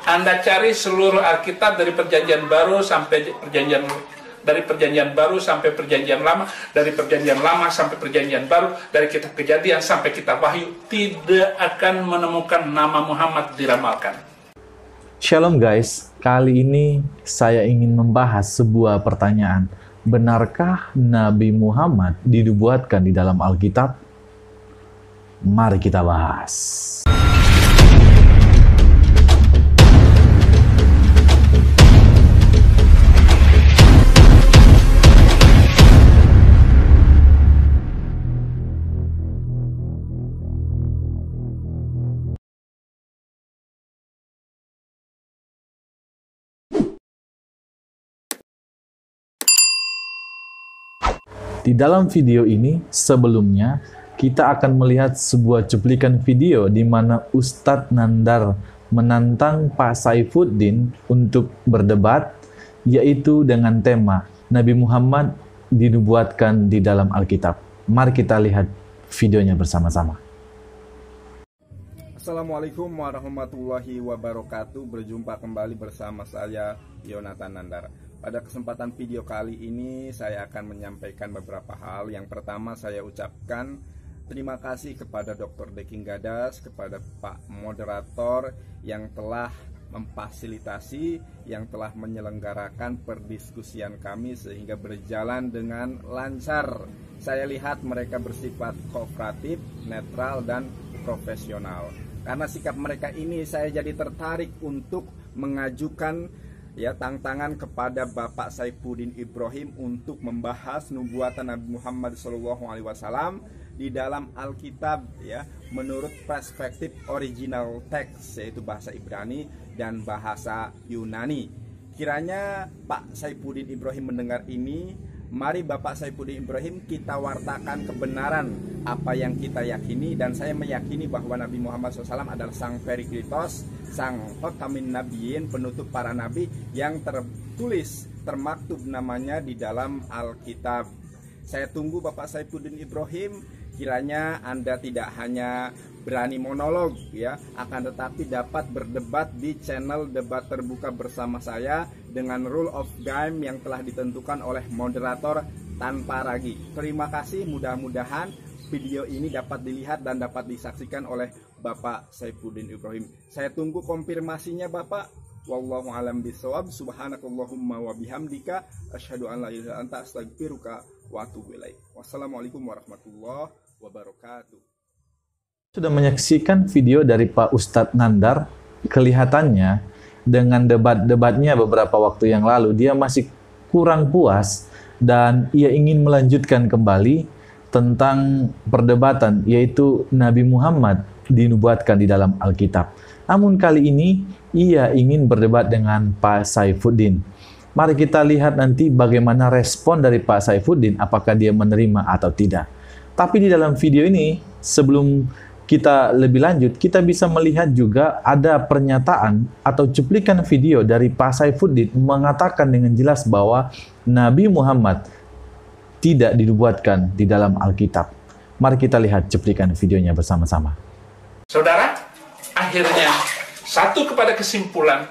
Anda cari seluruh Alkitab dari Perjanjian Baru sampai Perjanjian Baru sampai Perjanjian Lama, dari Perjanjian Lama sampai Perjanjian Baru, dari Kitab Kejadian sampai Kitab Wahyu, tidak akan menemukan nama Muhammad diramalkan. Shalom guys, kali ini saya ingin membahas sebuah pertanyaan. Benarkah Nabi Muhammad dinubuatkan di dalam Alkitab? Mari kita bahas. Di dalam video ini, sebelumnya, kita akan melihat sebuah cuplikan video di mana Ustadz Nandar menantang Pak Saifuddin untuk berdebat, yaitu dengan tema Nabi Muhammad dinubuatkan di dalam Alkitab. Mari kita lihat videonya bersama-sama. Assalamualaikum warahmatullahi wabarakatuh. Berjumpa kembali bersama saya, Yonatan Nandar. Pada kesempatan video kali ini saya akan menyampaikan beberapa hal. Yang pertama, saya ucapkan terima kasih kepada Dr. Deking Gadas, kepada Pak Moderator yang telah memfasilitasi, yang telah menyelenggarakan perdiskusian kami sehingga berjalan dengan lancar. Saya lihat mereka bersifat kooperatif, netral, dan profesional. Karena sikap mereka ini, saya jadi tertarik untuk mengajukan tantangan kepada Bapak Saifuddin Ibrahim untuk membahas nubuatan Nabi Muhammad SAW di dalam Alkitab, menurut perspektif original text, yaitu bahasa Ibrani dan bahasa Yunani. Kiranya Pak Saifuddin Ibrahim mendengar ini, mari Bapak Saifuddin Ibrahim kita wartakan kebenaran apa yang kita yakini, dan saya meyakini bahwa Nabi Muhammad SAW adalah sang Periklitos, sang Khotamin Nabiyin, penutup para nabi yang tertulis, termaktub namanya di dalam Alkitab. Saya tunggu Bapak Saifuddin Ibrahim, kiranya Anda tidak hanya berani monolog akan tetapi dapat berdebat di channel Debat Terbuka bersama saya dengan rule of game yang telah ditentukan oleh moderator tanpa ragi. Terima kasih, mudah-mudahan video ini dapat dilihat dan dapat disaksikan oleh Bapak Saifuddin Ibrahim. Saya tunggu konfirmasinya Bapak. Wallahu a'lam bishawab. Subhanakallahumma wa bihamdika asyhadu an la ilaha illa anta astaghfiruka wa atubu ilaik. Wassalamualaikum warahmatullahi wabarakatuh. Sudah menyaksikan video dari Pak Ustadz Nandar, kelihatannya dengan debat-debatnya beberapa waktu yang lalu, dia masih kurang puas dan ia ingin melanjutkan kembali tentang perdebatan, yaitu Nabi Muhammad dinubuatkan di dalam Alkitab. Namun kali ini ia ingin berdebat dengan Pak Saifuddin. Mari kita lihat nanti bagaimana respon dari Pak Saifuddin, apakah dia menerima atau tidak. Tapi di dalam video ini, sebelum kita lebih lanjut, kita bisa melihat juga ada pernyataan atau cuplikan video dari Pak Saifuddin mengatakan dengan jelas bahwa Nabi Muhammad tidak dinubuatkan di dalam Alkitab. Mari kita lihat cuplikan videonya bersama-sama. Saudara, akhirnya satu kepada kesimpulan,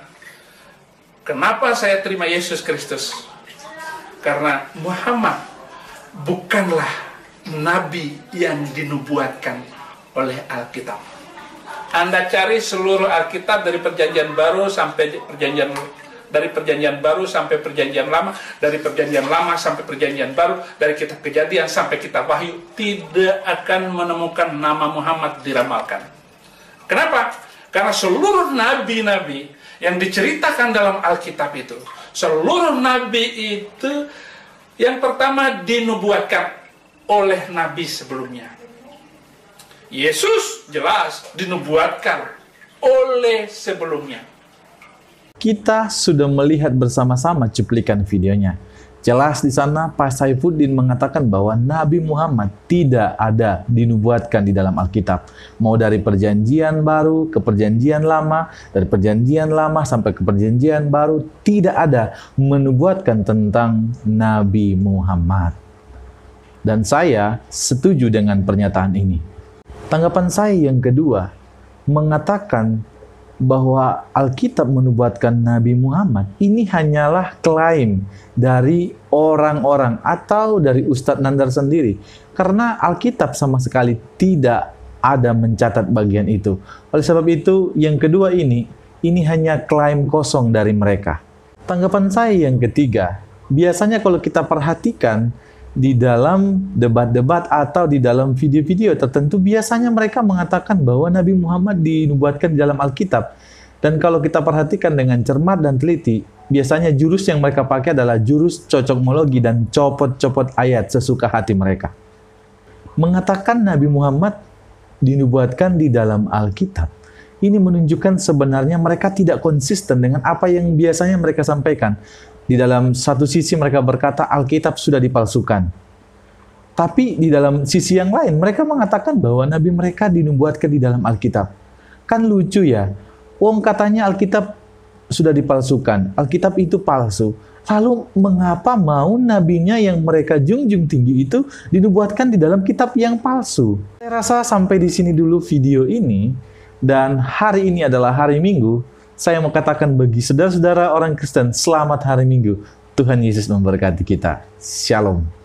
kenapa saya terima Yesus Kristus? Karena Muhammad bukanlah Nabi yang dinubuatkan oleh Alkitab. Anda cari seluruh Alkitab dari Perjanjian Baru sampai Perjanjian Baru sampai Perjanjian Lama, dari Perjanjian Lama sampai Perjanjian Baru, dari Kitab Kejadian sampai Kitab Wahyu, tidak akan menemukan nama Muhammad diramalkan. Kenapa? Karena seluruh nabi-nabi yang diceritakan dalam Alkitab itu, seluruh nabi itu yang pertama dinubuatkan oleh nabi sebelumnya. Yesus jelas dinubuatkan oleh sebelumnya. Kita sudah melihat bersama-sama cuplikan videonya. Jelas di sana Pak Saifuddin mengatakan bahwa Nabi Muhammad tidak ada dinubuatkan di dalam Alkitab. Mau dari Perjanjian Baru ke Perjanjian Lama, dari Perjanjian Lama sampai ke Perjanjian Baru, tidak ada menubuatkan tentang Nabi Muhammad. Dan saya setuju dengan pernyataan ini. Tanggapan saya yang kedua, mengatakan bahwa Alkitab menubuatkan Nabi Muhammad, ini hanyalah klaim dari orang-orang atau dari Ustadz Nandar sendiri. Karena Alkitab sama sekali tidak ada mencatat bagian itu. Oleh sebab itu, yang kedua ini hanya klaim kosong dari mereka. Tanggapan saya yang ketiga, biasanya kalau kita perhatikan di dalam debat-debat atau di dalam video-video tertentu, biasanya mereka mengatakan bahwa Nabi Muhammad dinubuatkan di dalam Alkitab. Dan kalau kita perhatikan dengan cermat dan teliti, biasanya jurus yang mereka pakai adalah jurus cocokmologi dan copot-copot ayat sesuka hati mereka. Mengatakan Nabi Muhammad dinubuatkan di dalam Alkitab, ini menunjukkan sebenarnya mereka tidak konsisten dengan apa yang biasanya mereka sampaikan. Di dalam satu sisi mereka berkata Alkitab sudah dipalsukan. Tapi di dalam sisi yang lain mereka mengatakan bahwa Nabi mereka dinubuatkan di dalam Alkitab. Kan lucu ya. Wong katanya Alkitab sudah dipalsukan. Alkitab itu palsu. Lalu mengapa mau nabinya yang mereka junjung tinggi itu dinubuatkan di dalam kitab yang palsu? Saya rasa sampai di sini dulu video ini. Dan hari ini adalah hari Minggu. Saya mau katakan bagi saudara-saudara orang Kristen, selamat hari Minggu. Tuhan Yesus memberkati kita. Shalom.